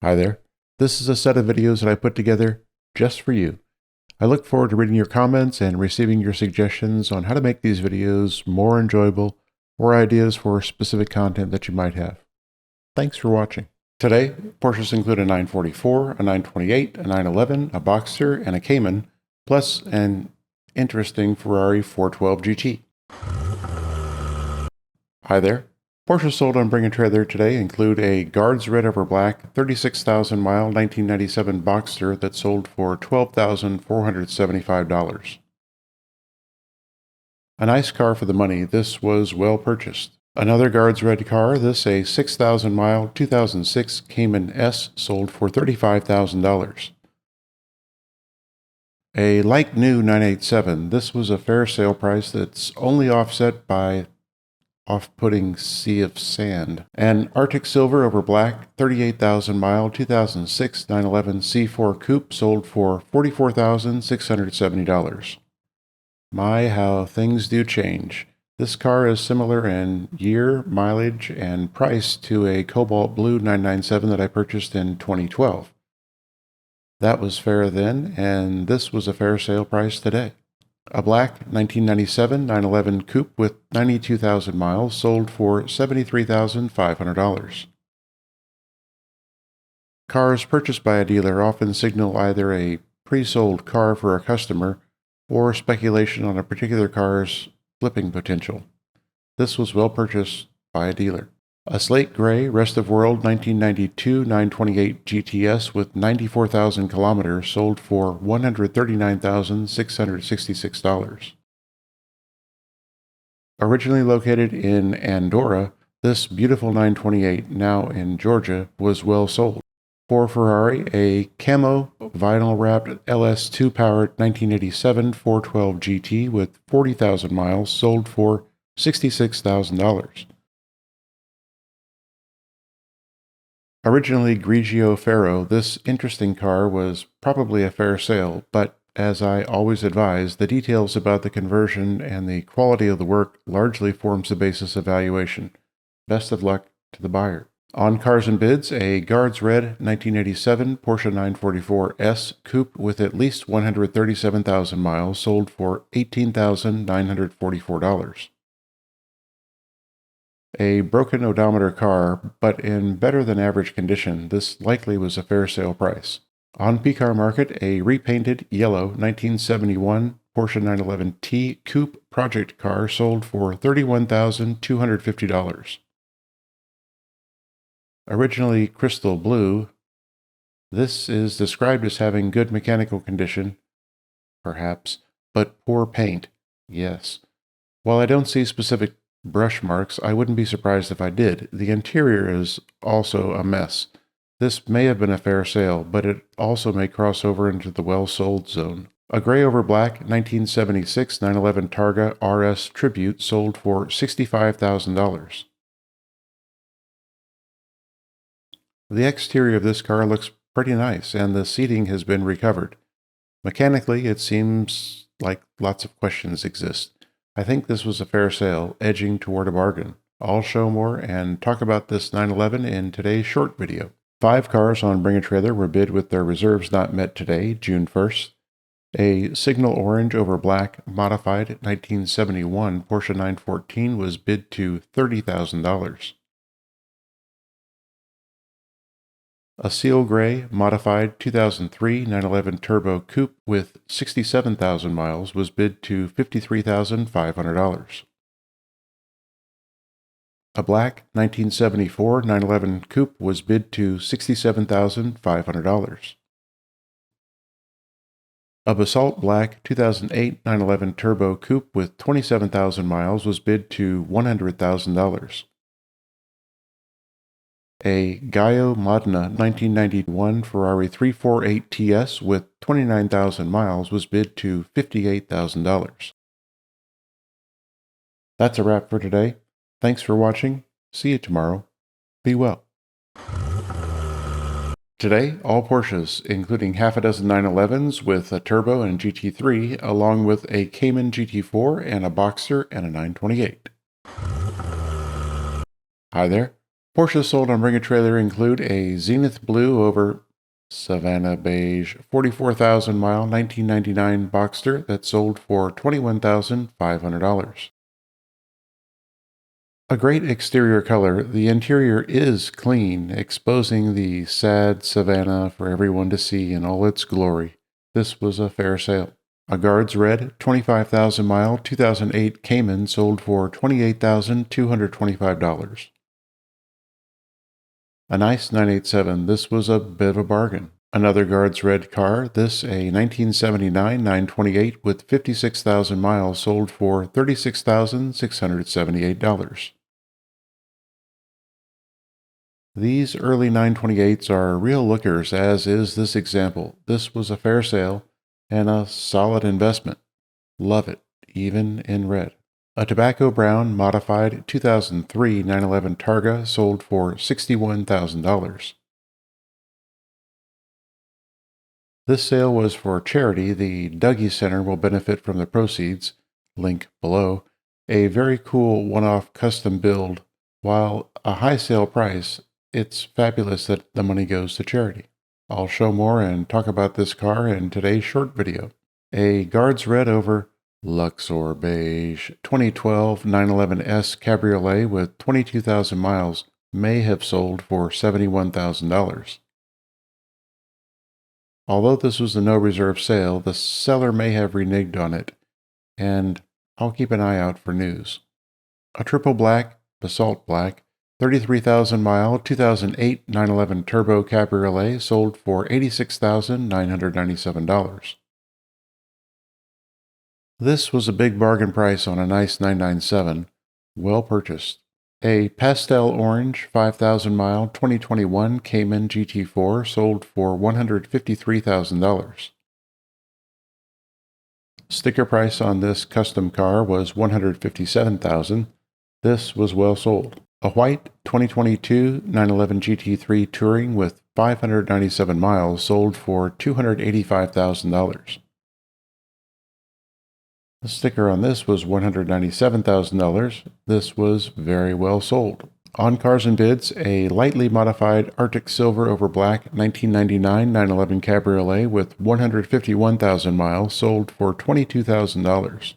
Hi there. This is a set of videos that I put together just for you. I look forward to reading your comments and receiving your suggestions on how to make these videos more enjoyable or ideas for specific content that you might have. Thanks for watching. Today, Porsches include a 944, a 928, a 911, a Boxster, and a Cayman, plus an interesting Ferrari 412 GT. Hi there. Porsches sold on Bring a Trailer today include a Guards Red Over Black 36,000 mile 1997 Boxster that sold for $12,475. A nice car for the money, this was well purchased. Another Guards Red car, this a 6,000 mile 2006 Cayman S sold for $35,000. A like new 987, this was a fair sale price that's only offset by off-putting sea of sand. An Arctic Silver over Black 38,000 mile 2006 911 C4 Coupe sold for $44,670. My, how things do change. This car is similar in year, mileage, and price to a cobalt blue 997 that I purchased in 2012. That was fair then, and this was a fair sale price today. A black 1997 911 Coupe with 92,000 miles sold for $73,500. Cars purchased by a dealer often signal either a pre-sold car for a customer or speculation on a particular car's flipping potential. This was well purchased by a dealer. A slate gray Rest of World 1992 928 GTS with 94,000 kilometers sold for $139,666. Originally located in Andorra, this beautiful 928, now in Georgia, was well sold. For Ferrari, a camo vinyl-wrapped LS2 powered 1987 412 GT with 40,000 miles sold for $66,000. Originally Grigio Ferro, this interesting car was probably a fair sale, but as I always advise, the details about the conversion and the quality of the work largely forms the basis of valuation. Best of luck to the buyer. On Cars and Bids, a Guards Red 1987 Porsche 944 S Coupe with at least 137,000 miles sold for $18,944. A broken odometer car, but in better than average condition, this likely was a fair sale price. On P-Car Market, a repainted yellow 1971 Porsche 911T Coupe project car sold for $31,250. Originally crystal blue, this is described as having good mechanical condition, perhaps, but poor paint, yes. While I don't see specific brush marks, I wouldn't be surprised if I did. The interior is also a mess. This may have been a fair sale, but it also may cross over into the well-sold zone. A gray over black 1976 911 Targa RS Tribute sold for $65,000. The exterior of this car looks pretty nice, and the seating has been recovered. Mechanically, it seems like lots of questions exist. I think this was a fair sale, edging toward a bargain. I'll show more and talk about this 911 in today's short video. 5 cars on Bring a Trailer were bid with their reserves not met today, June 1st. A Signal Orange over Black modified 1971 Porsche 914 was bid to $30,000. A Seal Gray modified 2003 911 Turbo Coupe with 67,000 miles was bid to $53,500. A black 1974 911 Coupe was bid to $67,500. A Basalt Black 2008 911 Turbo Coupe with 27,000 miles was bid to $100,000. A Gallo Modena 1991 Ferrari 348 TS with 29,000 miles was bid to $58,000. That's a wrap for today. Thanks for watching. See you tomorrow. Be well. Today, all Porsches, including half a dozen 911s with a turbo and GT3, along with a Cayman GT4 and a Boxster and a 928. Hi there. Porsches sold on Bring a Trailer include a Zenith Blue over Savannah Beige 44,000 mile 1999 Boxster that sold for $21,500. A great exterior color, the interior is clean, exposing the sad Savannah for everyone to see in all its glory. This was a fair sale. A Guards Red 25,000 mile 2008 Cayman sold for $28,225. A nice 987, this was a bit of a bargain. Another Guards Red car, this a 1979 928 with 56,000 miles sold for $36,678. These early 928s are real lookers, as is this example. This was a fair sale and a solid investment. Love it, even in red. A tobacco brown modified 2003 911 Targa sold for $61,000. This sale was for charity. The Dougie Center will benefit from the proceeds. Link below. A very cool one-off custom build. While a high sale price, it's fabulous that the money goes to charity. I'll show more and talk about this car in today's short video. A Guards Red over Luxor Beige 2012 911S Cabriolet with 22,000 miles may have sold for $71,000. Although this was a no reserve sale, the seller may have reneged on it, and I'll keep an eye out for news. A triple black, basalt black, 33,000 mile 2008 911 Turbo Cabriolet sold for $86,997. This was a big bargain price on a nice 997, well purchased. A pastel orange 5,000 mile 2021 Cayman GT4 sold for $153,000. Sticker price on this custom car was $157,000. This was well sold. A white 2022 911 GT3 Touring with 597 miles sold for $285,000. The sticker on this was $197,000. This was very well sold. On Cars and Bids, a lightly modified Arctic Silver over Black 1999 911 Cabriolet with 151,000 miles sold for $22,000.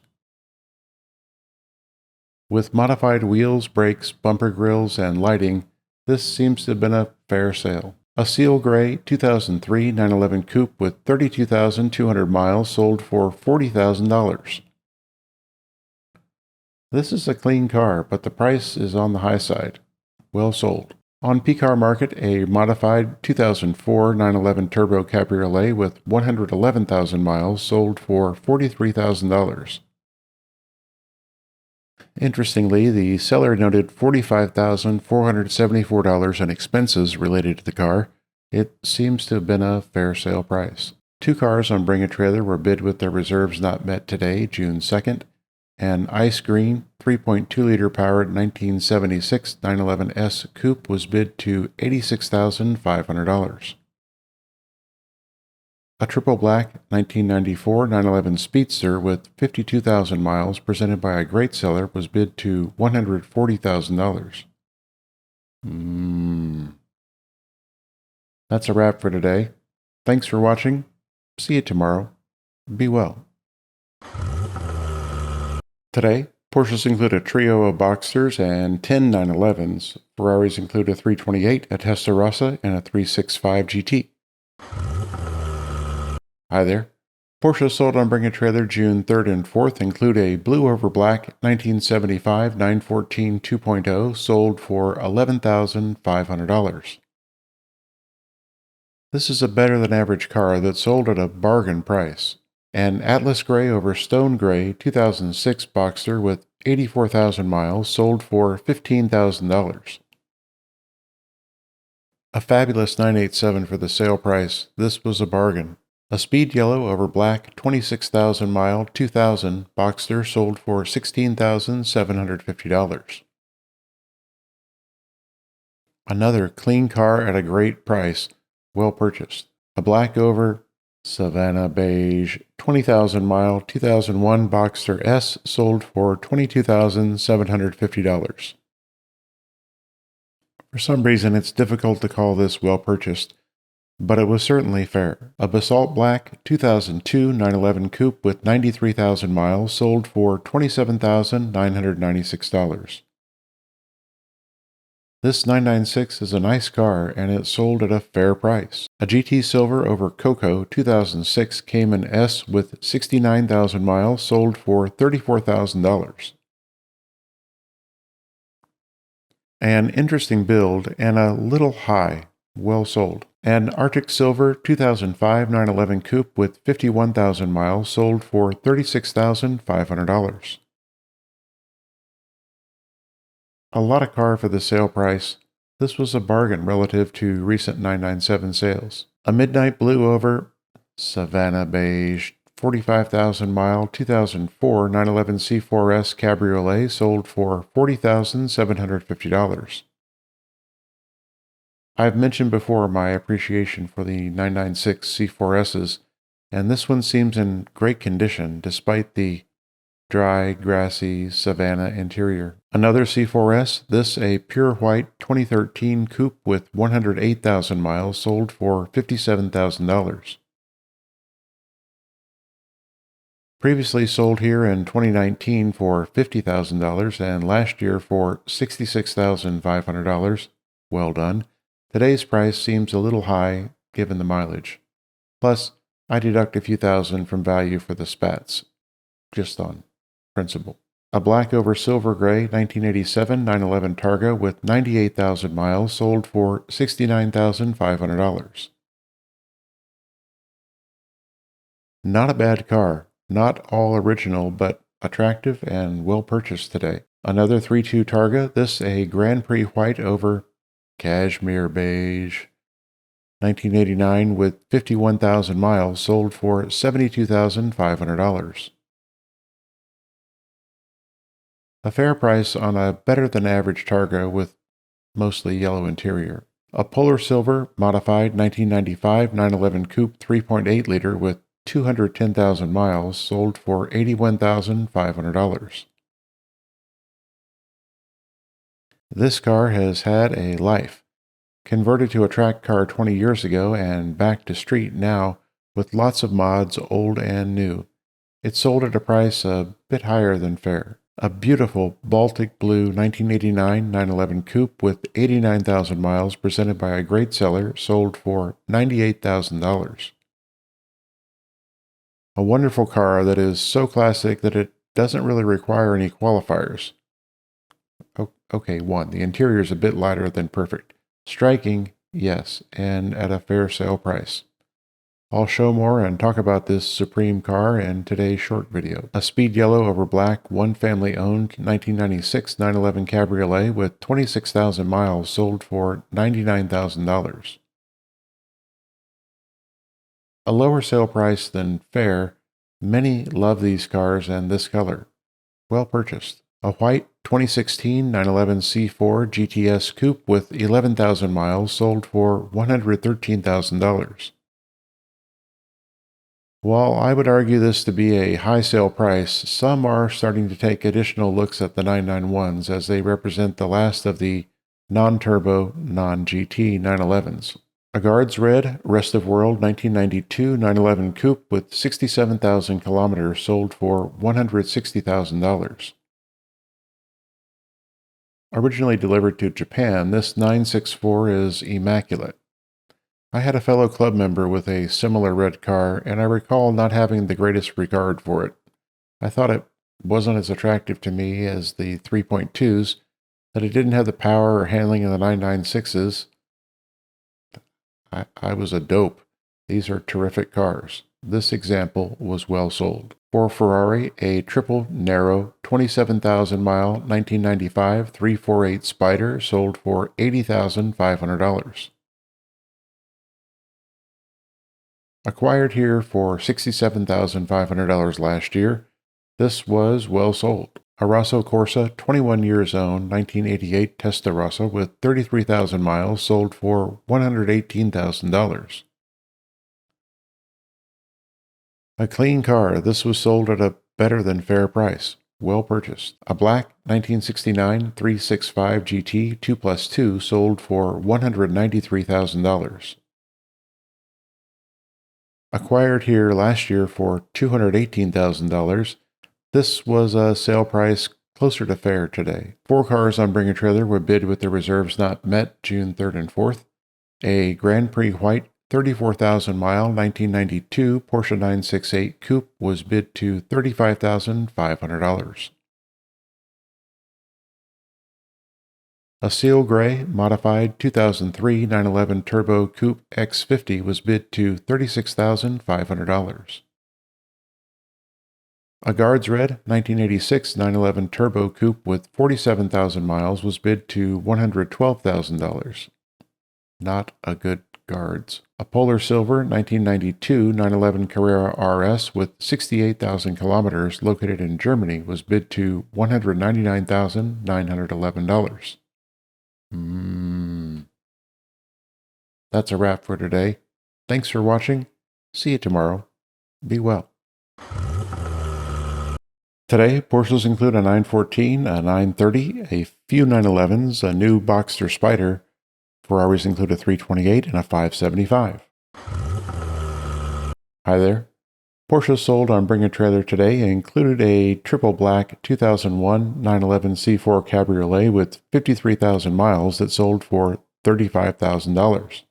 With modified wheels, brakes, bumper grills, and lighting, this seems to have been a fair sale. A Seal Gray 2003 911 Coupe with 32,200 miles sold for $40,000. This is a clean car, but the price is on the high side. Well sold. On P-Car Market, a modified 2004 911 Turbo Cabriolet with 111,000 miles sold for $43,000. Interestingly, the seller noted $45,474 in expenses related to the car. It seems to have been a fair sale price. Two cars on Bring a Trailer were bid with their reserves not met today, June 2nd. An ice green 3.2-liter powered 1976 911S Coupe was bid to $86,500. A triple black 1994 911 Speedster with 52,000 miles presented by a great seller was bid to $140,000. That's a wrap for today. Thanks for watching. See you tomorrow. Be well. Today, Porsches include a trio of Boxsters and 10 911s. Ferraris include a 328, a Testarossa, and a 365 GT. Hi there. Porsche sold on Bring a Trailer June 3rd and 4th include a blue over black 1975 914 2.0 sold for $11,500. This is a better than average car that sold at a bargain price. An Atlas Gray over Stone Gray 2006 Boxster with 84,000 miles sold for $15,000. A fabulous 987 for the sale price. This was a bargain. A Speed Yellow over Black 26,000 mile 2000 Boxster sold for $16,750. Another clean car at a great price, well purchased. A black over Savannah Beige 20,000 mile 2001 Boxster S sold for $22,750. For some reason, it's difficult to call this well purchased, but it was certainly fair. A basalt black 2002 911 coupe with 93,000 miles sold for $27,996. This 996 is a nice car and it sold at a fair price. A GT Silver over Cocoa 2006 Cayman S with 69,000 miles sold for $34,000. An interesting build and a little high, well sold. An Arctic Silver 2005 911 Coupe with 51,000 miles sold for $36,500. A lot of car for the sale price. This was a bargain relative to recent 997 sales. A Midnight Blue over Savannah Beige 45,000 mile 2004 911 C4S Cabriolet sold for $40,750. I've mentioned before my appreciation for the 996 C4Ss, and this one seems in great condition despite the dry, grassy Savannah interior. Another C4S, this a pure white 2013 coupe with 108,000 miles sold for $57,000. Previously sold here in 2019 for $50,000 and last year for $66,500. Well done. Today's price seems a little high given the mileage. Plus, I deduct a few thousand from value for the spats, just on principle. A black over silver gray 1987 911 Targa with 98,000 miles sold for $69,500. Not a bad car. Not all original, but attractive and well purchased today. Another 3.2 Targa, this a Grand Prix white over cashmere beige 1989 with 51,000 miles sold for $72,500. A fair price on a better than average Targa with mostly yellow interior. A Polar Silver modified 1995 911 Coupe 3.8 liter with 210,000 miles sold for $81,500. This car has had a life. Converted to a track car 20 years ago and back to street now with lots of mods, old and new. It sold at a price a bit higher than fair. A beautiful Baltic Blue 1989 911 Coupe with 89,000 miles presented by a great seller sold for $98,000. A wonderful car that is so classic that it doesn't really require any qualifiers. Okay, one, the interior is a bit lighter than perfect. Striking, yes, and at a fair sale price. I'll show more and talk about this supreme car in today's short video. A speed yellow over black, one family owned 1996 911 Cabriolet with 26,000 miles sold for $99,000. A lower sale price than fair. Many love these cars and this color. Well purchased. A white 2016 911 C4 GTS Coupe with 11,000 miles sold for $113,000. While I would argue this to be a high sale price, some are starting to take additional looks at the 991s as they represent the last of the non-turbo, non-GT 911s. A Guards Red Rest of World 1992 911 Coupe with 67,000 kilometers sold for $160,000. Originally delivered to Japan, this 964 is immaculate. I had a fellow club member with a similar red car, and I recall not having the greatest regard for it. I thought it wasn't as attractive to me as the 3.2s, that it didn't have the power or handling of the 996s. I was a dope. These are terrific cars. This example was well sold. For Ferrari, a triple narrow 27,000 mile 1995 348 Spider sold for $80,500. Acquired here for $67,500 last year, this was well sold. A Rosso Corsa 21 years owned 1988 Testarossa with 33,000 miles sold for $118,000. A clean car, this was sold at a better than fair price. well purchased. A black 1969 365 GT 2+2 sold for $193,000. Acquired here last year for $218,000, this was a sale price closer to fair today. 4 cars on Bring a Trailer were bid with their reserves not met June 3rd and 4th. A Grand Prix White 34,000-mile 1992 Porsche 968 Coupe was bid to $35,500. A Seal Gray modified 2003 911 Turbo Coupe X50 was bid to $36,500. A Guards Red 1986 911 Turbo Coupe with 47,000 miles was bid to $112,000. Not a good Guards. A Polar Silver 1992 911 Carrera RS with 68,000 kilometers located in Germany was bid to $199,911. That's a wrap for today. Thanks for watching. See you tomorrow. Be well. Today, Porsches include a 914, a 930, a few 911s, a new Boxster Spider. Ferraris include a 328 and a 575. Hi there. Porsche sold on Bring a Trailer today included a triple black 2001 911 C4 Cabriolet with 53,000 miles that sold for $35,000.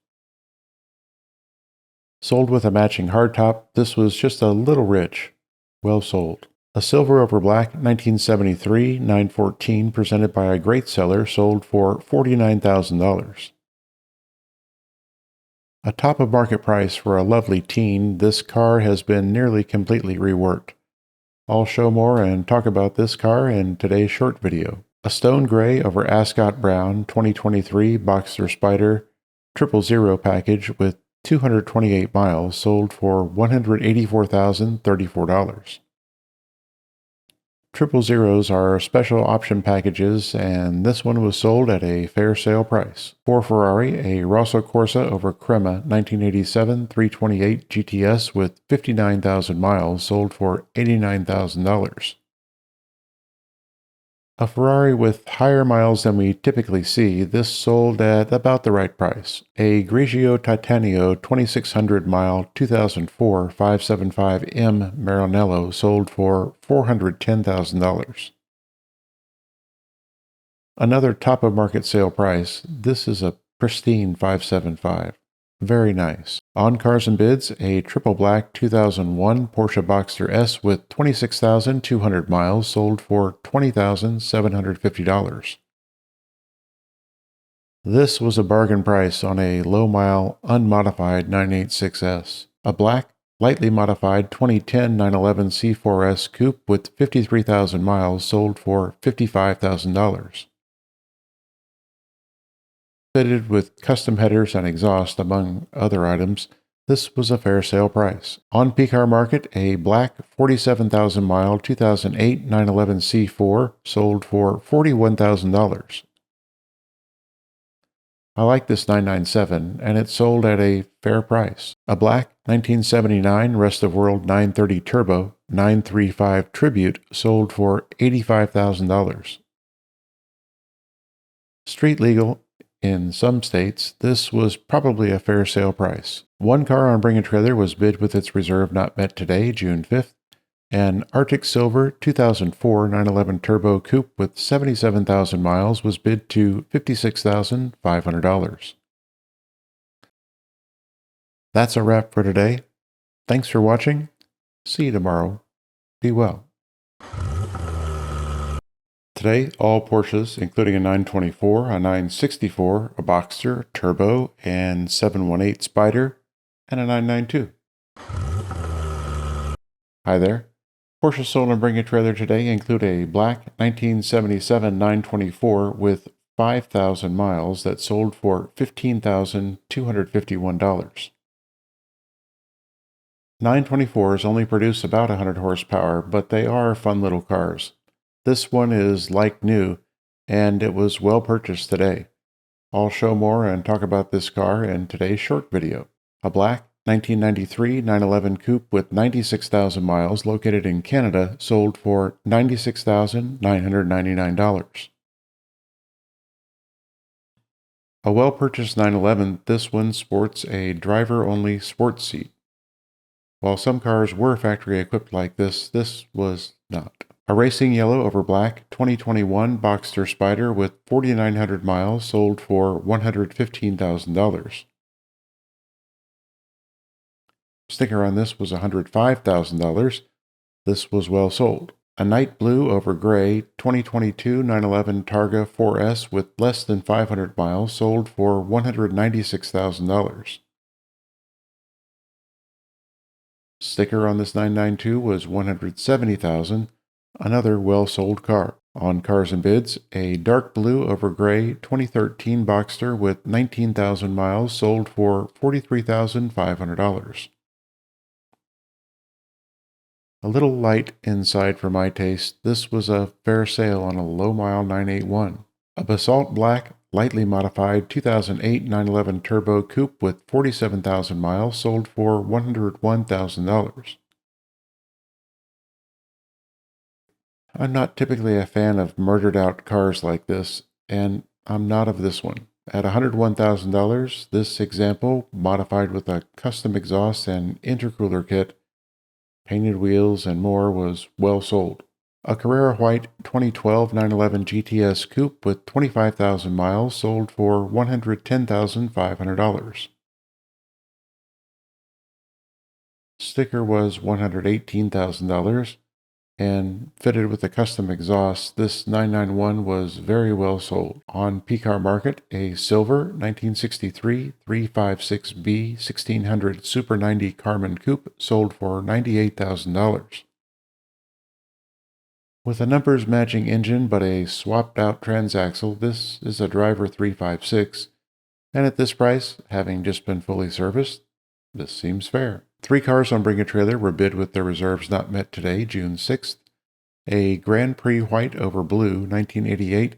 Sold with a matching hardtop, this was just a little rich. Well sold. A silver over black 1973 914 presented by a great seller sold for $49,000. A top of market price for a lovely teen, this car has been nearly completely reworked. I'll show more and talk about this car in today's short video. A stone gray over ascot brown 2023 Boxster Spider 000 package with 228 miles sold for $184,034. 000s are special option packages, and this one was sold at a fair sale price. For Ferrari, a Rosso Corsa over Crema 1987 328 GTS with 59,000 miles sold for $89,000. A Ferrari with higher miles than we typically see, this sold at about the right price. A Grigio Titanio 2600-mile 2004 575M Maranello sold for $410,000. Another top-of-market sale price, this is a pristine 575. Very nice. On Cars and Bids, a triple black 2001 Porsche Boxster S with 26,200 miles sold for $20,750. This was a bargain price on a low-mile, unmodified 986S. A black, lightly modified 2010 911 C4S Coupe with 53,000 miles sold for $55,000. Fitted with custom headers and exhaust, among other items, this was a fair sale price. On PCAR Market, a black 47,000-mile 2008 911 C4 sold for $41,000. I like this 997, and it sold at a fair price. A black 1979 Rest of World 930 Turbo 935 Tribute sold for $85,000. Street legal. In some states, this was probably a fair sale price. One car on Bring a Trailer was bid with its reserve not met today, June 5th. An Arctic Silver 2004 911 Turbo Coupe with 77,000 miles was bid to $56,500. That's a wrap for today. Thanks for watching. See you tomorrow. Be well. Today, all Porsches, including a 924, a 964, a Boxster, Turbo, and 718 Spider, and a 992. Hi there. Porsche sold on Bring a Trailer today include a black 1977 924 with 5,000 miles that sold for $15,251. 924s only produce about 100 horsepower, but they are fun little cars. This one is like new, and it was well purchased today. I'll show more and talk about this car in today's short video. A black 1993 911 Coupe with 96,000 miles located in Canada sold for $96,999. A well-purchased 911, this one sports a driver-only sports seat. While some cars were factory equipped like this was not. A racing yellow over black 2021 Boxster Spider with 4,900 miles sold for $115,000. Sticker on this was $105,000. This was well sold. A night blue over gray 2022 911 Targa 4S with less than 500 miles sold for $196,000. Sticker on this 992 was $170,000. Another well-sold car. On Cars and Bids, a dark blue over gray 2013 Boxster with 19,000 miles sold for $43,500. A little light inside for my taste, this was a fair sale on a low-mile 981. A basalt black, lightly modified 2008 911 Turbo Coupe with 47,000 miles sold for $101,000. I'm not typically a fan of murdered-out cars like this, and I'm not of this one. At $101,000, this example, modified with a custom exhaust and intercooler kit, painted wheels, and more, was well sold. A Carrera White 2012 911 GTS Coupe with 25,000 miles sold for $110,500. Sticker was $118,000, and fitted with a custom exhaust, this 991 was very well sold. On P-Car Market, a silver 1963 356B 1600 Super 90 Carmen Coupe sold for $98,000. With a numbers matching engine but a swapped out transaxle, this is a driver 356, and at this price, having just been fully serviced, this seems fair. 3 cars on Bring a Trailer were bid with their reserves not met today, June 6th. A Grand Prix White over Blue 1988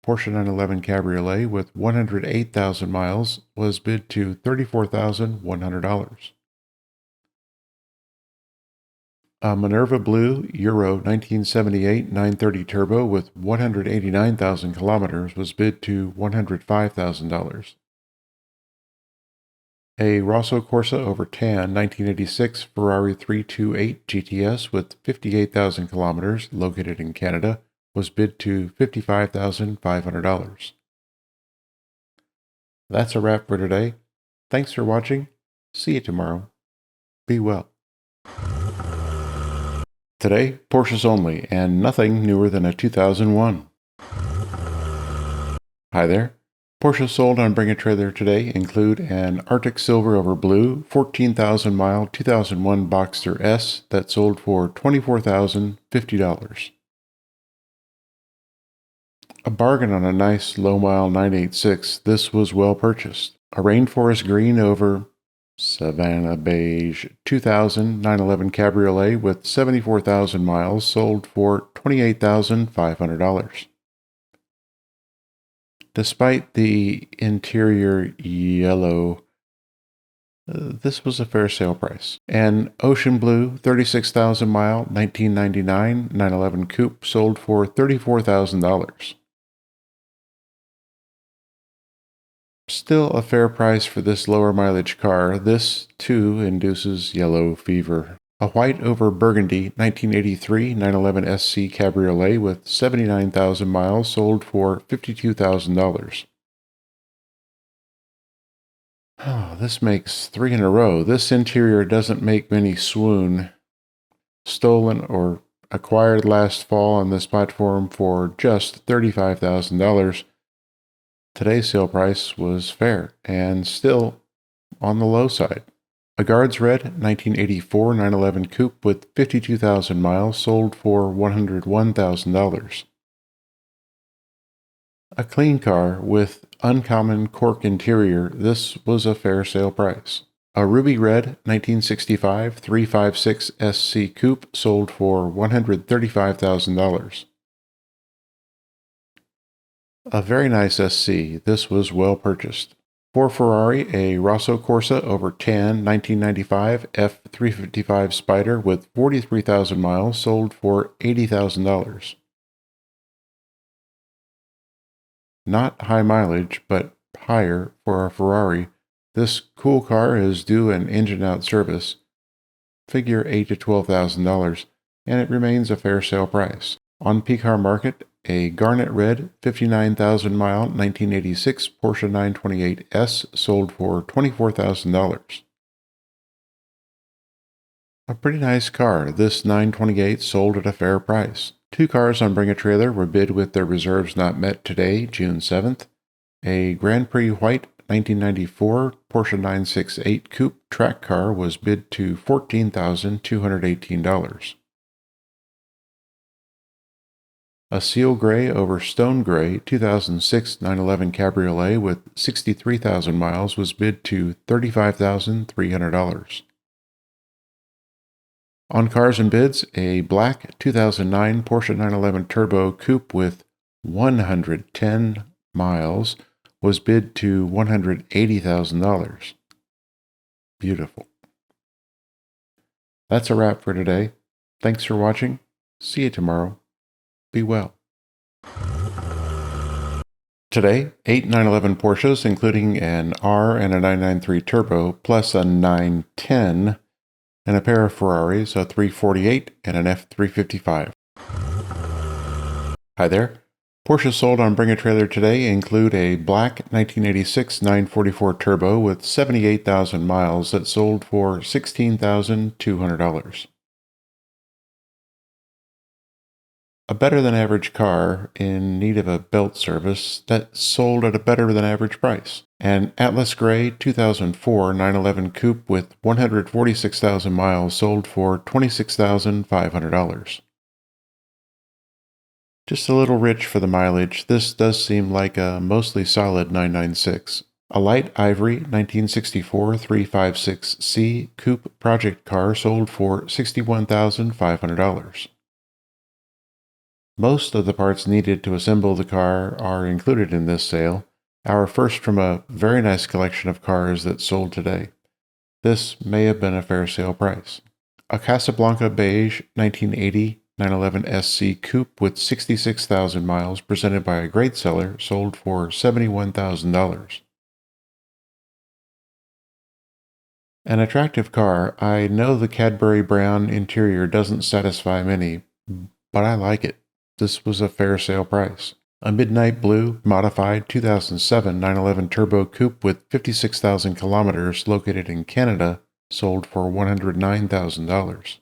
Porsche 911 Cabriolet with 108,000 miles was bid to $34,100. A Minerva Blue Euro 1978 930 Turbo with 189,000 kilometers was bid to $105,000. A Rosso Corsa over Tan 1986 Ferrari 328 GTS with 58,000 kilometers located in Canada was bid to $55,500. That's a wrap for today. Thanks for watching. See you tomorrow. Be well. Today, Porsches only, and nothing newer than a 2001. Hi there. Porsches sold on Bring a Trailer today include an Arctic Silver over Blue 14,000 mile 2001 Boxster S that sold for $24,050. A bargain on a nice low-mile 986. This was well purchased. A Rainforest Green over Savannah Beige 2000 911 Cabriolet with 74,000 miles sold for $28,500. Despite the interior yellow, this was a fair sale price. An Ocean Blue 36,000 mile 1999 911 Coupe sold for $34,000. Still a fair price for this lower mileage car. This, too, induces yellow fever. A white over burgundy 1983 911 SC Cabriolet with 79,000 miles sold for $52,000. Oh, this makes 3 in a row. This interior doesn't make many swoon. Stolen or acquired last fall on this platform for just $35,000. Today's sale price was fair and still on the low side. A Guards Red 1984 911 Coupe with 52,000 miles sold for $101,000. A clean car with uncommon cork interior, this was a fair sale price. A Ruby Red 1965 356 SC Coupe sold for $135,000. A very nice SC, this was well purchased. For Ferrari, a Rosso Corsa over tan 1995 F355 Spider with 43,000 miles sold for $80,000. Not high mileage, but higher for a Ferrari. This cool car is due an engine-out service, figure $8,000 to $12,000, and it remains a fair sale price. On P-Car Market, a garnet red 59,000-mile 1986 Porsche 928S sold for $24,000. A pretty nice car. This 928 sold at a fair price. Two cars on Bring a Trailer were bid with their reserves not met today, June 7th. A Grand Prix White 1994 Porsche 968 Coupe track car was bid to $14,218. A Seal Gray over Stone Gray 2006 911 Cabriolet with 63,000 miles was bid to $35,300. On Cars and Bids, a black 2009 Porsche 911 Turbo Coupe with 110 miles was bid to $180,000. Beautiful. That's a wrap for today. Thanks for watching. See you tomorrow. Be well. Today, 8 911 Porsches, including an R and a 993 Turbo, plus a 910, and a pair of Ferraris, a 348 and an F355. Hi there. Porsches sold on Bring a Trailer today include a black 1986 944 Turbo with 78,000 miles that sold for $16,200. A better-than-average car in need of a belt service that sold at a better-than-average price. An Atlas Gray 2004 911 Coupe with 146,000 miles sold for $26,500. Just a little rich for the mileage, this does seem like a mostly solid 996. A light ivory 1964 356C Coupe project car sold for $61,500. Most of the parts needed to assemble the car are included in this sale, our first from a very nice collection of cars that sold today. This may have been a fair sale price. A Casablanca beige 1980 911 SC Coupe with 66,000 miles presented by a great seller sold for $71,000. An attractive car. I know the Cadbury brown interior doesn't satisfy many, but I like it. This was a fair sale price. A midnight blue, modified 2007 911 Turbo Coupe with 56,000 kilometers located in Canada sold for $109,000.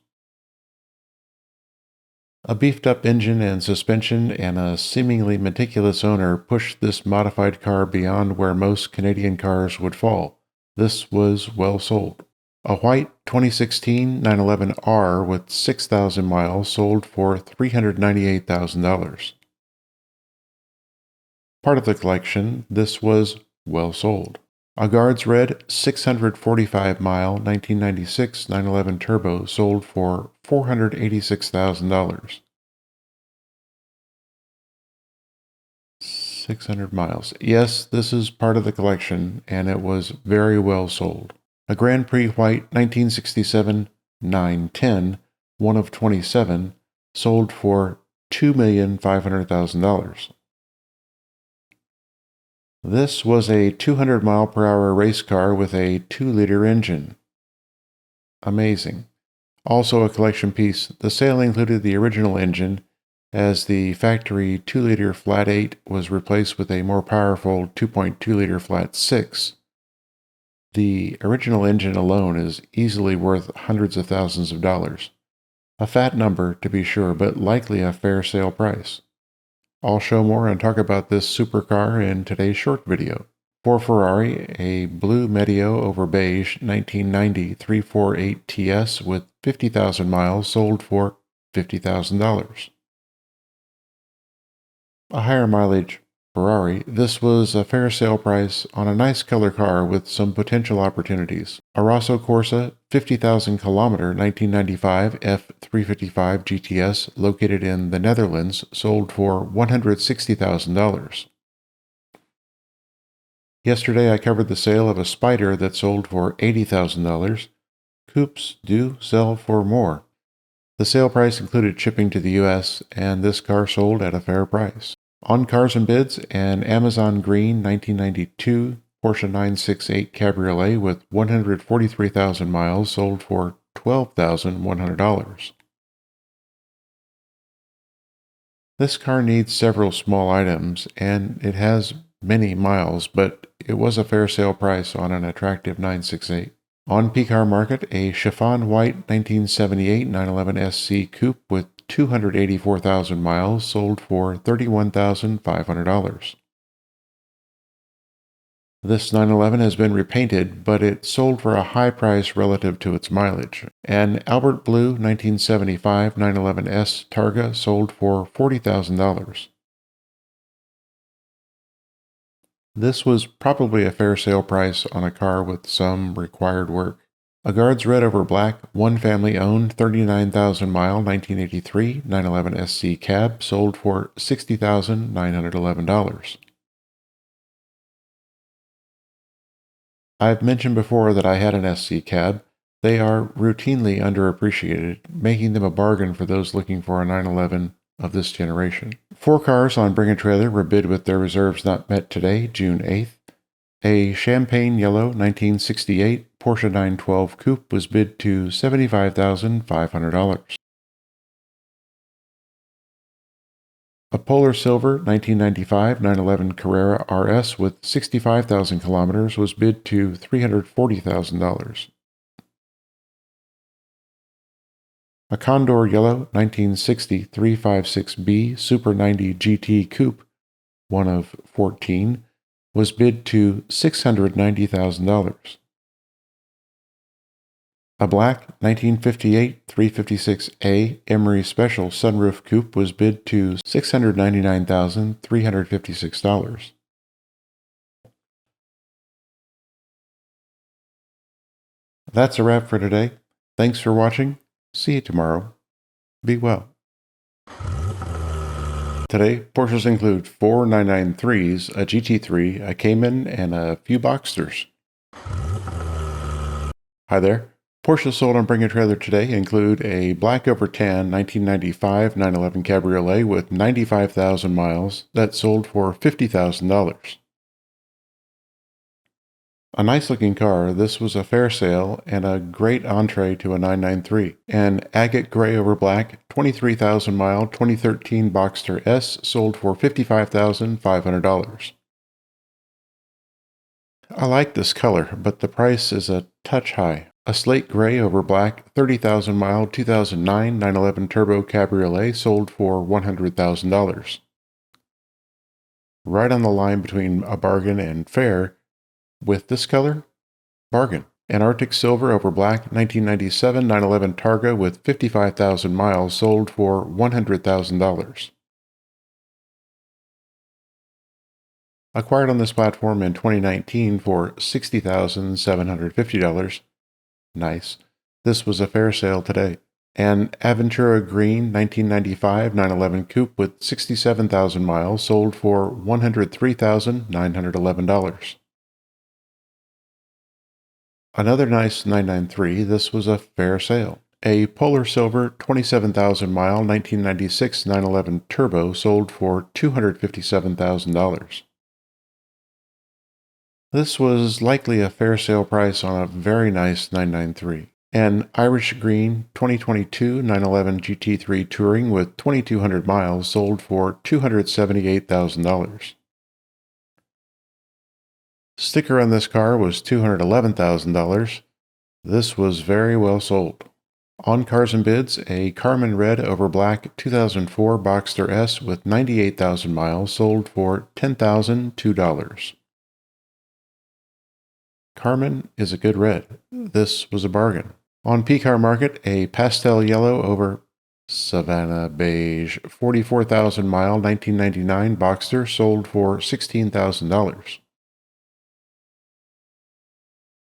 A beefed-up engine and suspension and a seemingly meticulous owner pushed this modified car beyond where most Canadian cars would fall. This was well sold. A white 2016 911R with 6,000 miles sold for $398,000. Part of the collection, this was well sold. A Guards Red 645-mile 1996 911 Turbo sold for $486,000. 600 miles. Yes, this is part of the collection, and it was very well sold. A Grand Prix White 1967 910, one of 27, sold for $2,500,000. This was a 200-mile-per-hour race car with a 2-liter engine. Amazing. Also a collection piece, the sale included the original engine, as the factory 2-liter flat 8 was replaced with a more powerful 2.2-liter flat 6. The original engine alone is easily worth hundreds of thousands of dollars. A fat number, to be sure, but likely a fair sale price. I'll show more and talk about this supercar in today's short video. For Ferrari, a blue Medio over beige 1990 348 TS with 50,000 miles sold for $50,000. A higher mileage Ferrari, this was a fair sale price on a nice color car with some potential opportunities. A Rosso Corsa 50,000 kilometer 1995 F355 GTS located in the Netherlands sold for $160,000. Yesterday I covered the sale of a Spider that sold for $80,000. Coupes do sell for more. The sale price included shipping to the U.S., and this car sold at a fair price. On Cars and Bids, an Amazon Green 1992 Porsche 968 Cabriolet with 143,000 miles sold for $12,100. This car needs several small items, and it has many miles, but it was a fair sale price on an attractive 968. On PCAR Market, a chiffon white 1978 911 SC Coupe with 284,000 miles sold for $31,500. This 911 has been repainted, but it sold for a high price relative to its mileage. An Albert Blue 1975 911S Targa sold for $40,000. This was probably a fair sale price on a car with some required work. A Guards Red over Black, one family owned 39,000 mile 1983 911 SC cab sold for $60,911. I've mentioned before that I had an SC cab. They are routinely underappreciated, making them a bargain for those looking for a 911 of this generation. 4 cars on Bring a Trailer were bid with their reserves not met today, June 8th. A champagne yellow 1968 Porsche 912 Coupe was bid to $75,500. A Polar Silver 1995 911 Carrera RS with 65,000 kilometers was bid to $340,000. A Condor Yellow 1960 356B Super 90 GT Coupe, one of 14, was bid to $690,000. A black 1958 356A Emery Special Sunroof Coupe was bid to $699,356. That's a wrap for today. Thanks for watching. See you tomorrow. Be well. Today, Porsches include 4 993s, a GT3, a Cayman, and a few Boxsters. Hi there. Porsches sold on Bring a Trailer today include a black over tan 1995 911 Cabriolet with 95,000 miles that sold for $50,000. A nice looking car, this was a fair sale and a great entree to a 993. An agate gray over black 23,000 mile 2013 Boxster S sold for $55,500. I like this color, but the price is a touch high. A slate gray over black 30,000 mile 2009 911 Turbo Cabriolet sold for $100,000. Right on the line between a bargain and fair. With this color, bargain. An Arctic Silver over black 1997 911 Targa with 55,000 miles sold for $100,000. Acquired on this platform in 2019 for $60,750. Nice. This was a fair sale today. An Aventura Green 1995 911 Coupe with 67,000 miles sold for $103,911. Another nice 993, this was a fair sale. A Polar Silver 27,000 mile 1996 911 Turbo sold for $257,000. This was likely a fair sale price on a very nice 993. An Irish Green 2022 911 GT3 Touring with 2,200 miles sold for $278,000. Sticker on this car was $211,000. This was very well sold. On Cars and Bids, a Carmen Red over Black 2004 Boxster S with 98,000 miles sold for $10,002. Carmen is a good red. This was a bargain. On PCAR Market, a pastel yellow over Savannah Beige 44,000 mile 1999 Boxster sold for $16,000.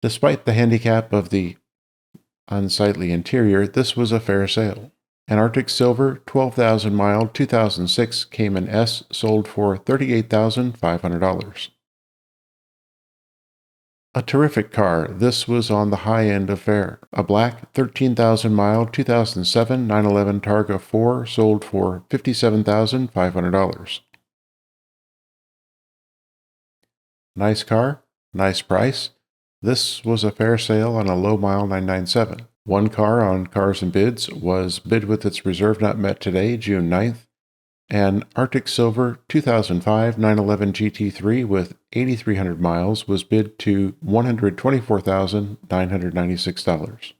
Despite the handicap of the unsightly interior, this was a fair sale. An Arctic Silver 12,000 mile 2006 Cayman S sold for $38,500. A terrific car. This was on the high end of fare. A black 13,000 mile 2007 911 Targa 4 sold for $57,500. Nice car, nice price. This was a fair sale on a low mile 997. One car on Cars and Bids was bid with its reserve not met today, June 9th. An Arctic Silver 2005 911 GT3 with 8,300 miles was bid to $124,996.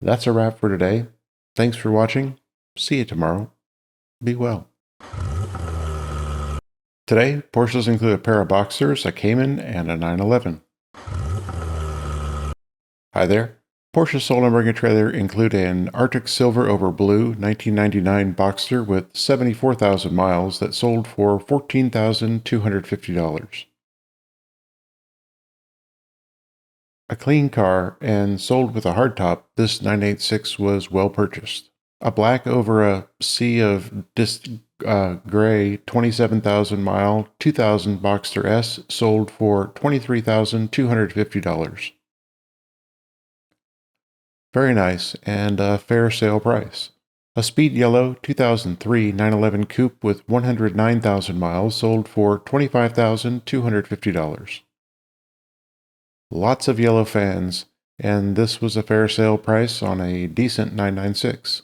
That's a wrap for today. Thanks for watching. See you tomorrow. Be well. Today, Porsches include a pair of Boxsters, a Cayman, and a 911. Hi there. Porsche sold on Bring a Trailer include an Arctic Silver over Blue 1999 Boxster with 74,000 miles that sold for $14,250. A clean car and sold with a hardtop, this 986 was well purchased. A black over a sea of gray 27,000 mile 2000 Boxster S sold for $23,250. Very nice and a fair sale price. A speed yellow 2003 911 Coupe with 109,000 miles sold for $25,250. Lots of yellow fans, and this was a fair sale price on a decent 996.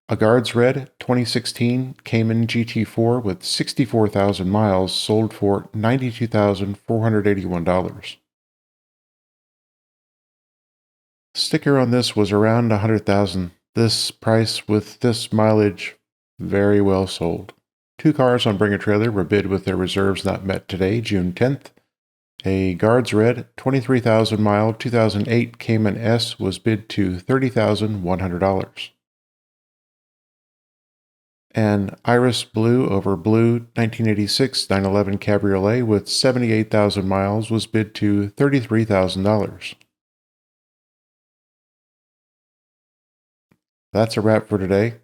A Guards Red 2016 Cayman GT4 with 64,000 miles sold for $92,481. Sticker on this was around $100,000. This price with this mileage, very well sold. Two cars on Bring a Trailer were bid with their reserves not met today, June 10th. A Guards Red 23,000 mile 2008 Cayman S was bid to $30,100. An Iris Blue over Blue 1986 911 Cabriolet with 78,000 miles was bid to $33,000. That's a wrap for today.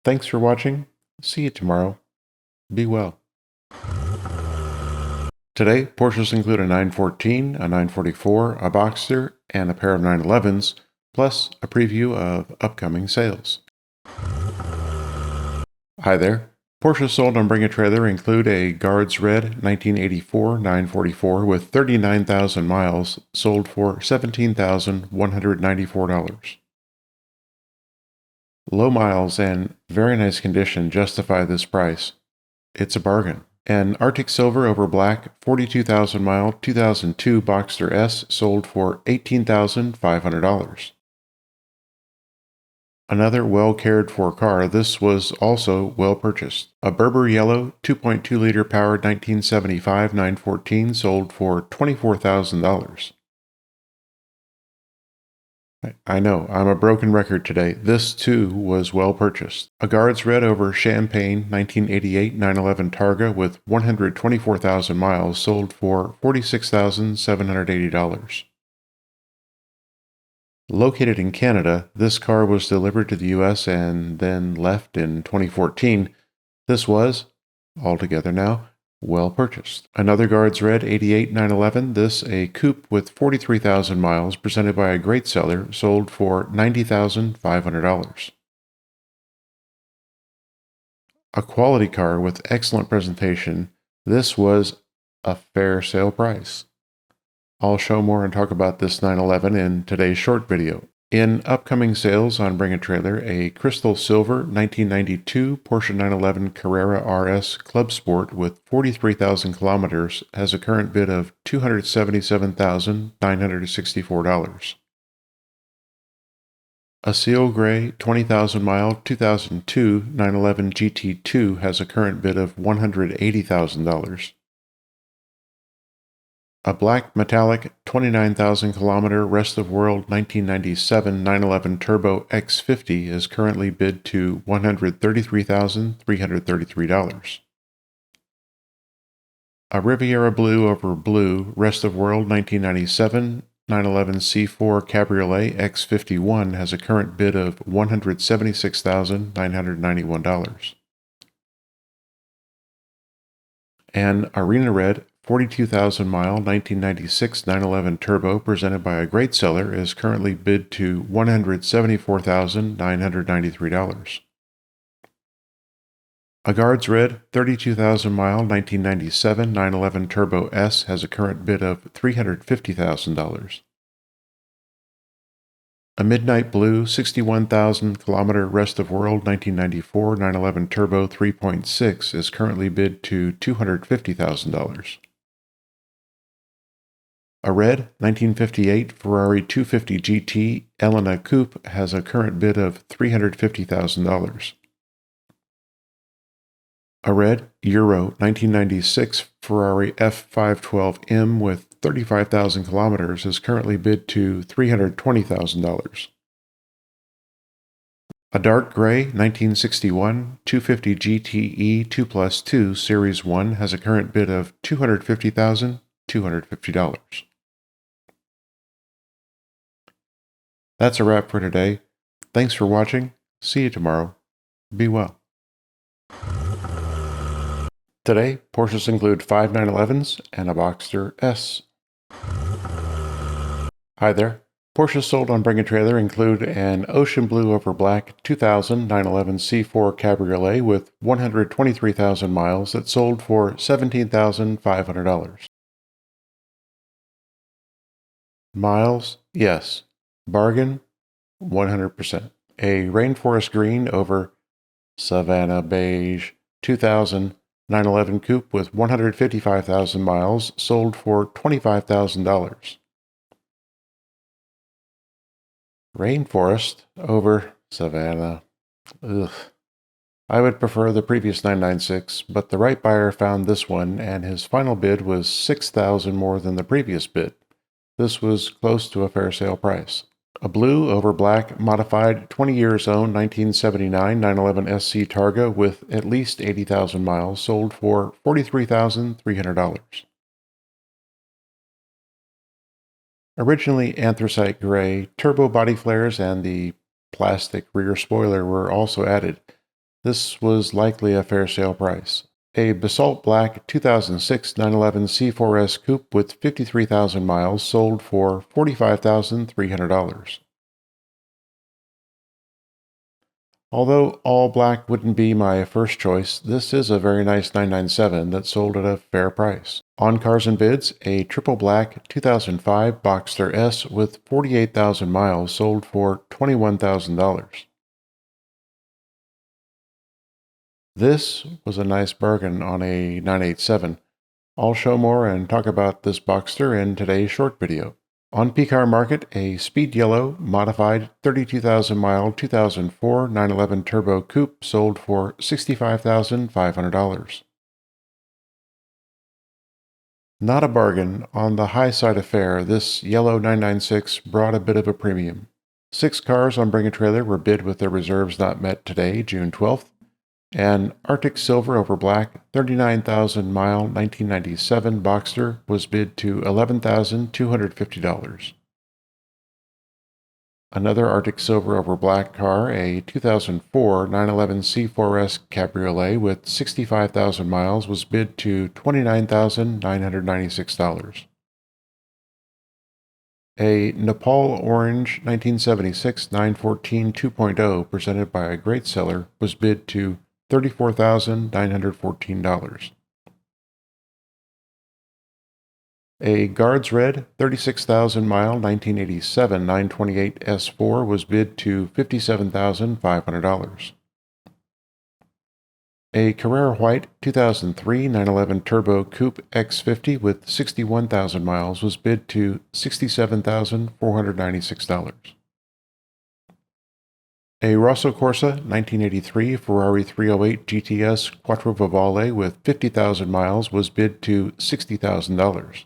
Thanks for watching. See you tomorrow. Be well. Today, Porsches include a 914, a 944, a Boxster, and a pair of 911s, plus a preview of upcoming sales. Hi there. Porsches sold on Bring a Trailer include a Guards Red 1984 944 with 39,000 miles, sold for $17,194. Low miles and very nice condition justify this price. It's a bargain. An Arctic Silver over Black 42,000 mile 2002 Boxster S sold for $18,500. Another well cared for car, this was also well purchased. A Berber Yellow 2.2 liter powered 1975 914 sold for $24,000. I know, I'm a broken record today. This too was well purchased. A Guards Red over Champagne 1988 911 Targa with 124,000 miles sold for $46,780. Located in Canada, this car was delivered to the US and then left in 2014. This was, altogether now, well purchased. Another Guards Red 88 911, this a coupe with 43,000 miles presented by a great seller, sold for $90,500. A quality car with excellent presentation, this was a fair sale price. I'll show more and talk about this 911 in today's short video. In upcoming sales on Bring a Trailer, a Crystal Silver 1992 Porsche 911 Carrera RS Club Sport with 43,000 kilometers has a current bid of $277,964. A Seal Gray 20,000 mile 2002 911 GT2 has a current bid of $180,000. A black metallic 29,000 kilometer rest of world 1997 911 Turbo X50 is currently bid to $133,333. A Riviera Blue over Blue rest of world 1997 911 C4 Cabriolet X51 has a current bid of $176,991. An Arena Red 42,000-mile 1996 911 Turbo presented by a great seller is currently bid to $174,993. A Guards Red 32,000-mile 1997 911 Turbo S has a current bid of $350,000. A Midnight Blue 61,000-kilometer Rest of World 1994 911 Turbo 3.6 is currently bid to $250,000. A red 1958 Ferrari 250 GT Elena Coupe has a current bid of $350,000. A red Euro 1996 Ferrari F512M with 35,000 kilometers is currently bid to $320,000. A dark gray 1961 250 GTE 2+2 Series 1 has a current bid of $250,250. That's a wrap for today. Thanks for watching. See you tomorrow. Be well. Today, Porsches include 5 911s and a Boxster S. Hi there. Porsches sold on Bring a Trailer include an ocean blue over black 2000 911 C4 Cabriolet with 123,000 miles that sold for $17,500. Miles? Yes. Bargain? 100%. A rainforest green over Savannah beige 2000 911 Coupe with 155,000 miles sold for $25,000. Rainforest over Savannah. Ugh. I would prefer the previous 996, but the right buyer found this one and his final bid was $6,000 more than the previous bid. This was close to a fair sale price. A blue over black modified 20 years owned 1979 911 SC Targa with at least 80,000 miles sold for $43,300. Originally anthracite gray, turbo body flares and the plastic rear spoiler were also added. This was likely a fair sale price. A basalt black 2006 911 C4S Coupe with 53,000 miles sold for $45,300. Although all black wouldn't be my first choice, this is a very nice 997 that sold at a fair price. On Cars and Bids, a triple black 2005 Boxster S with 48,000 miles sold for $21,000. This was a nice bargain on a 987. I'll show more and talk about this Boxster in today's short video. On PCAR Market, a speed yellow, modified 32,000-mile 2004 911 Turbo Coupe sold for $65,500. Not a bargain. On the high side of fair, this yellow 996 brought a bit of a premium. 6 cars on Bring a Trailer were bid with their reserves not met today, June 12th. An Arctic Silver over black 39,000-mile 1997 Boxster was bid to $11,250. Another Arctic Silver over black car, a 2004 911 C4S Cabriolet with 65,000 miles, was bid to $29,996. A Nepal Orange 1976 914 2.0 presented by a great seller was bid to $34,914. A Guards Red 36,000-mile 1987 928 S4 was bid to $57,500. A Carrera White 2003 911 Turbo Coupe X50 with 61,000 miles was bid to $67,496. A Rosso Corsa 1983 Ferrari 308 GTS Quattro Vivale with 50,000 miles was bid to $60,000.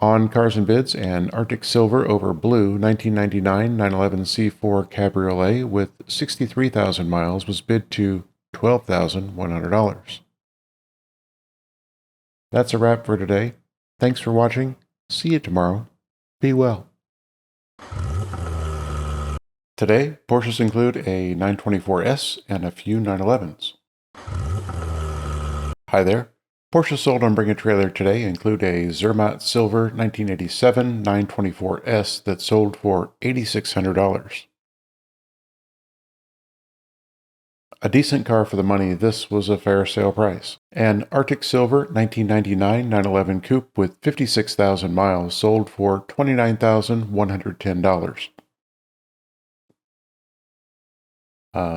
On Cars and Bids, an Arctic Silver over Blue 1999 911 C4 Cabriolet with 63,000 miles was bid to $12,100. That's a wrap for today. Thanks for watching. See you tomorrow. Be well. Today, Porsches include a 924S and a few 911s. Hi there. Porsche sold on Bring a Trailer today include a Zermatt Silver 1987 924S that sold for $8,600. A decent car for the money, this was a fair sale price. An Arctic Silver 1999 911 Coupe with 56,000 miles sold for $29,110.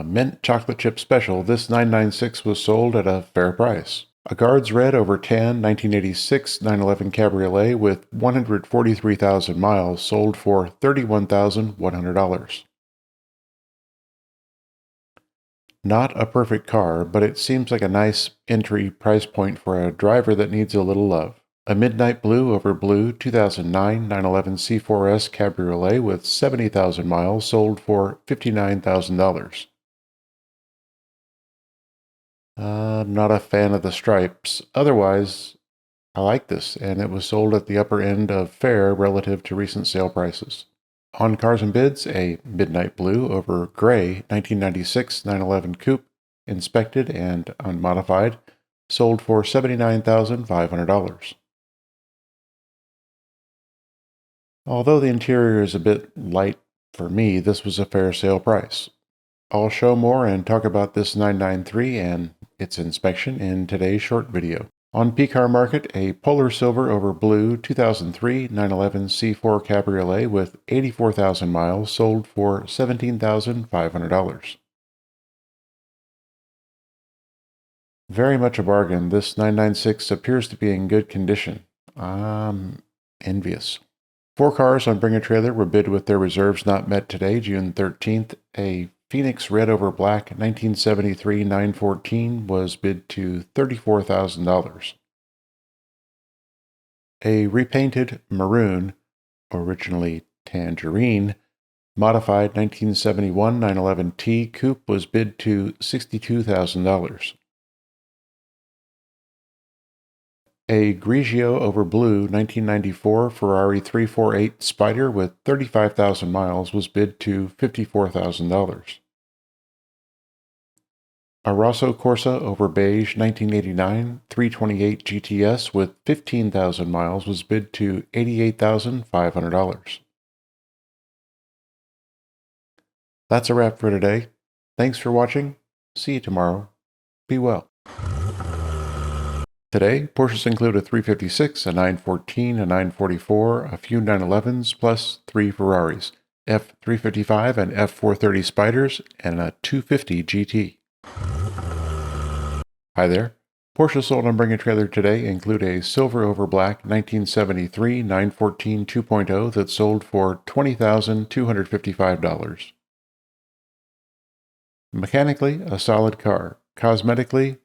Mint Chocolate Chip Special, this 996 was sold at a fair price. A Guards Red over Tan 1986 911 Cabriolet with 143,000 miles sold for $31,100. Not a perfect car, but it seems like a nice entry price point for a driver that needs a little love. A Midnight Blue over Blue 2009 911 C4S Cabriolet with 70,000 miles sold for $59,000. I'm not a fan of the stripes. Otherwise, I like this, and it was sold at the upper end of fair relative to recent sale prices. On Cars and Bids, a Midnight Blue over Gray 1996 911 Coupe, inspected and unmodified, sold for $79,500. Although the interior is a bit light for me, this was a fair sale price. I'll show more and talk about this 993 and its inspection in today's short video. On P-Car Market, a Polar Silver over Blue 2003 911 C4 Cabriolet with 84,000 miles sold for $17,500. Very much a bargain. This 996 appears to be in good condition. I'm envious. 4 cars on Bring a Trailer were bid with their reserves not met today, June 13th. A Phoenix Red over Black 1973 914 was bid to $34,000. A repainted Maroon, originally Tangerine, modified 1971 911T Coupe was bid to $62,000. A Grigio over Blue 1994 Ferrari 348 Spider with 35,000 miles was bid to $54,000. A Rosso Corsa over Beige 1989 328 GTS with 15,000 miles was bid to $88,500. That's a wrap for today. Thanks for watching. See you tomorrow. Be well. Today, Porsches include a 356, a 914, a 944, a few 911s, plus 3 Ferraris, F355 and F430 Spiders, and a 250 GT. Hi there. Porsche sold on Bring a Trailer today include a Silver over Black 1973 914 2.0 that sold for $20,255. Mechanically, a solid car. Cosmetically,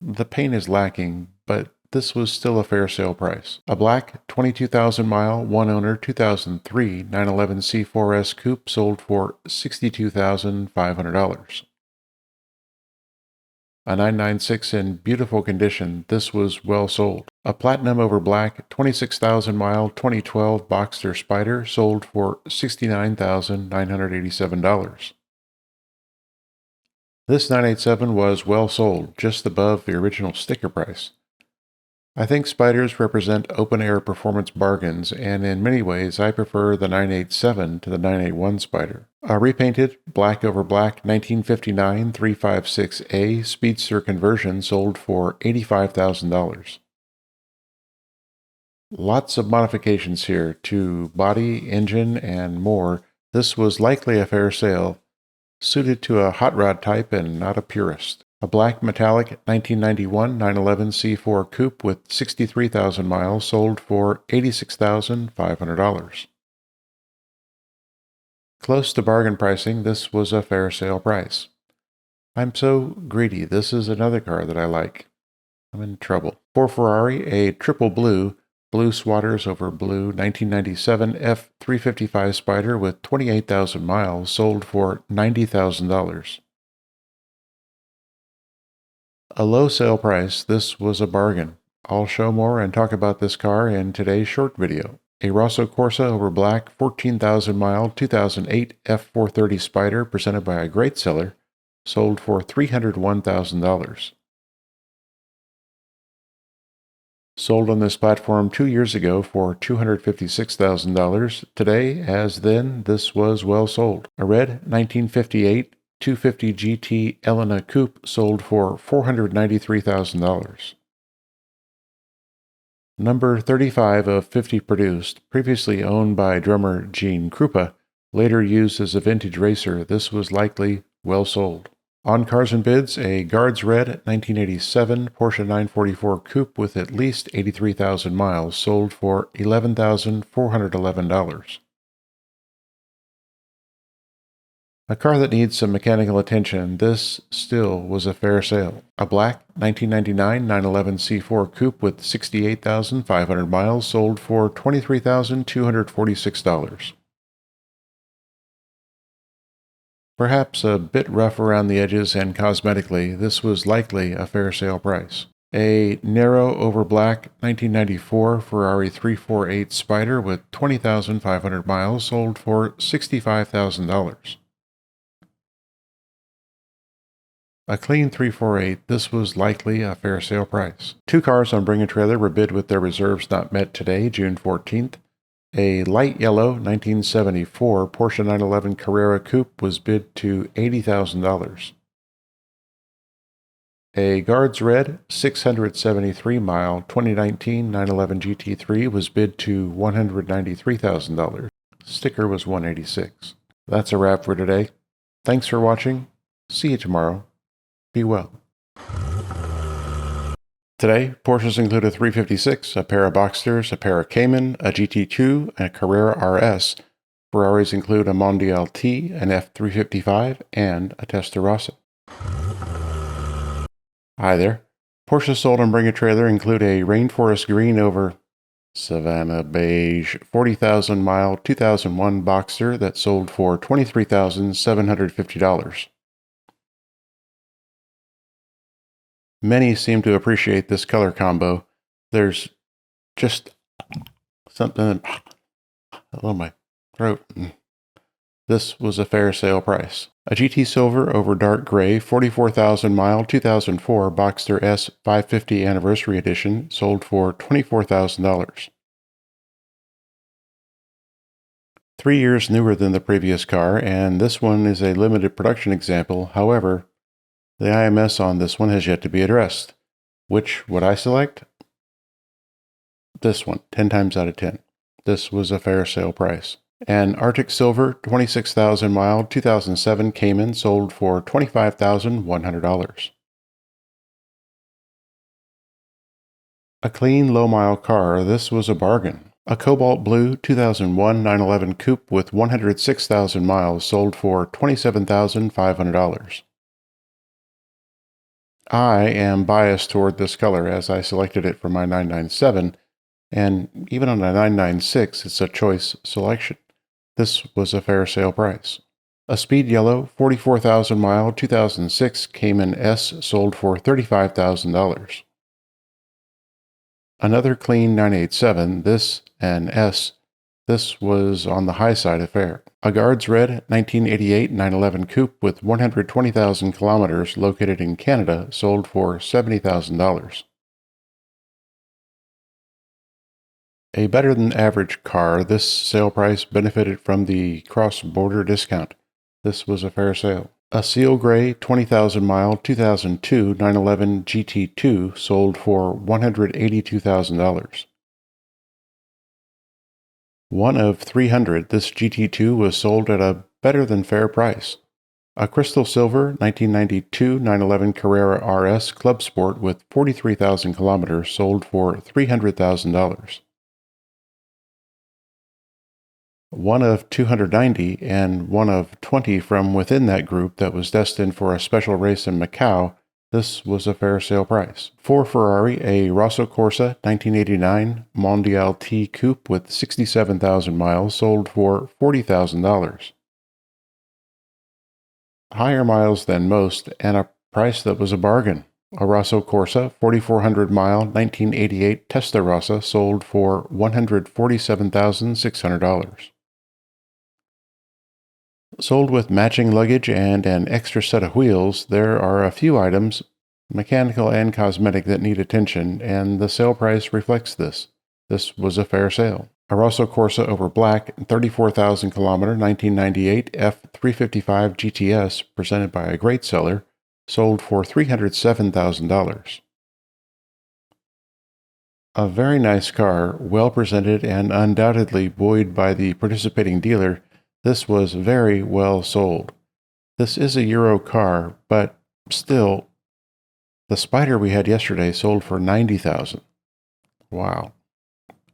the paint is lacking, but this was still a fair sale price. A black 22,000 mile, one owner 2003 911 C4S Coupe sold for $62,500. A 996 in beautiful condition, this was well sold. A platinum over black 26,000 mile 2012 Boxster Spider sold for $69,987. This 987 was well sold, just above the original sticker price. I think Spiders represent open-air performance bargains, and in many ways I prefer the 987 to the 981 Spider. A repainted black over black 1959 356A Speedster conversion sold for $85,000. Lots of modifications here to body, engine, and more. This was likely a fair sale, suited to a hot rod type and not a purist. A black metallic 1991 911 C4 Coupe with 63,000 miles sold for $86,500. Close to bargain pricing, this was a fair sale price. I'm so greedy. This is another car that I like. I'm in trouble. For Ferrari, a triple blue Swatters over Blue 1997 F355 Spider with 28,000 miles sold for $90,000. A low sale price, this was a bargain. I'll show more and talk about this car in today's short video. A Rosso Corsa over Black 14,000 mile 2008 F430 Spider presented by a great seller sold for $301,000. Sold on this platform 2 years ago for $256,000. Today, as then, this was well sold. A red 1958 250 GT Elena Coupe sold for $493,000. Number 35 of 50 produced, previously owned by drummer Gene Krupa, later used as a vintage racer. This was likely well sold. On Cars and Bids, a Guards Red 1987 Porsche 944 Coupe with at least 83,000 miles sold for $11,411. A car that needs some mechanical attention, this still was a fair sale. A black 1999 911 C4 Coupe with 68,500 miles sold for $23,246. Perhaps a bit rough around the edges and cosmetically, this was likely a fair sale price. A narrow over black 1994 Ferrari 348 Spyder with 20,500 miles sold for $65,000. A clean 348, this was likely a fair sale price. Two cars on Bring a Trailer were bid with their reserves not met today, June 14th. A light yellow 1974 Porsche 911 Carrera Coupe was bid to $80,000. A Guards Red 673-mile 2019 911 GT3 was bid to $193,000. Sticker was $186. That's a wrap for today. Thanks for watching. See you tomorrow. Be well. Today, Porsches include a 356, a pair of Boxsters, a pair of Cayman, a GT2, and a Carrera RS. Ferraris include a Mondial T, an F355, and a Testarossa. Hi there. Porsches sold on Bring a Trailer include a Rainforest Green over Savannah Beige 40,000-mile 2001 Boxster that sold for $23,750. Many seem to appreciate this color combo. There's just something hello my throat. This was a fair sale price. A GT Silver over dark gray 44,000-mile 2004 Boxster S 550 Anniversary Edition sold for $24,000. 3 years newer than the previous car, and this one is a limited production example. However, the IMS on this one has yet to be addressed. Which would I select? This one, 10 times out of 10. This was a fair sale price. An Arctic Silver 26,000-mile 2007 Cayman sold for $25,100. A clean low-mile car, this was a bargain. A Cobalt Blue 2001 911 Coupe with 106,000 miles sold for $27,500. I am biased toward this color as I selected it for my 997, and even on a 996, it's a choice selection. This was a fair sale price. A Speed Yellow 44,000-mile 2006 Cayman S sold for $35,000. Another clean 987, this an S. This was on the high side of fair. A Guards Red 1988 911 Coupe with 120,000 kilometers located in Canada sold for $70,000. A better than average car, this sale price benefited from the cross-border discount. This was a fair sale. A Seal Gray 20,000-mile 2002 911 GT2 sold for $182,000. One of 300, this GT2 was sold at a better than fair price. A Crystal Silver 1992 911 Carrera RS Club Sport with 43,000 kilometers sold for $300,000. One of 290 and one of 20 from within that group that was destined for a special race in Macau, this was a fair sale price. For Ferrari, a Rosso Corsa 1989 Mondial T Coupe with 67,000 miles sold for $40,000. Higher miles than most and a price that was a bargain. A Rosso Corsa 4,400-mile 1988 Testarossa sold for $147,600. Sold with matching luggage and an extra set of wheels, there are a few items mechanical and cosmetic, that need attention, and the sale price reflects this. This was a fair sale. A Rosso Corsa over black, 34,000 kilometer, 1998 F355 GTS, presented by a great seller, sold for $307,000. A very nice car, well presented and undoubtedly buoyed by the participating dealer, this was very well sold. This is a Euro car, but still, the Spider we had yesterday sold for $90,000. Wow.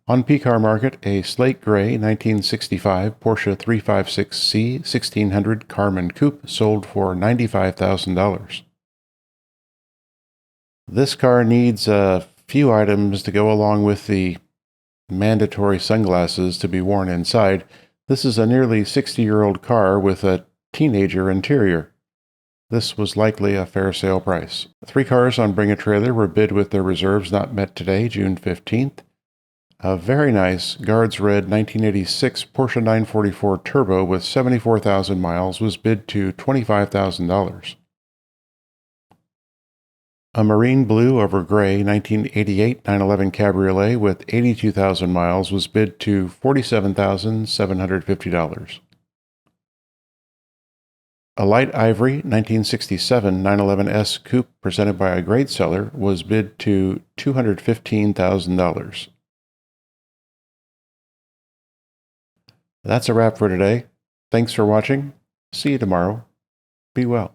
On P-Car Market, a slate gray 1965 Porsche 356C 1600 Carmen Coupe sold for $95,000. This car needs a few items to go along with the mandatory sunglasses to be worn inside. This is a nearly 60-year-old car with a teenager interior. This was likely a fair sale price. 3 cars on Bring a Trailer were bid with their reserves not met today, June 15th. A very nice Guards Red 1986 Porsche 944 Turbo with 74,000 miles was bid to $25,000. A Marine Blue over Gray 1988 911 Cabriolet with 82,000 miles was bid to $47,750. A Light Ivory 1967 911S Coupe presented by a great seller was bid to $215,000. That's a wrap for today. Thanks for watching. See you tomorrow. Be well.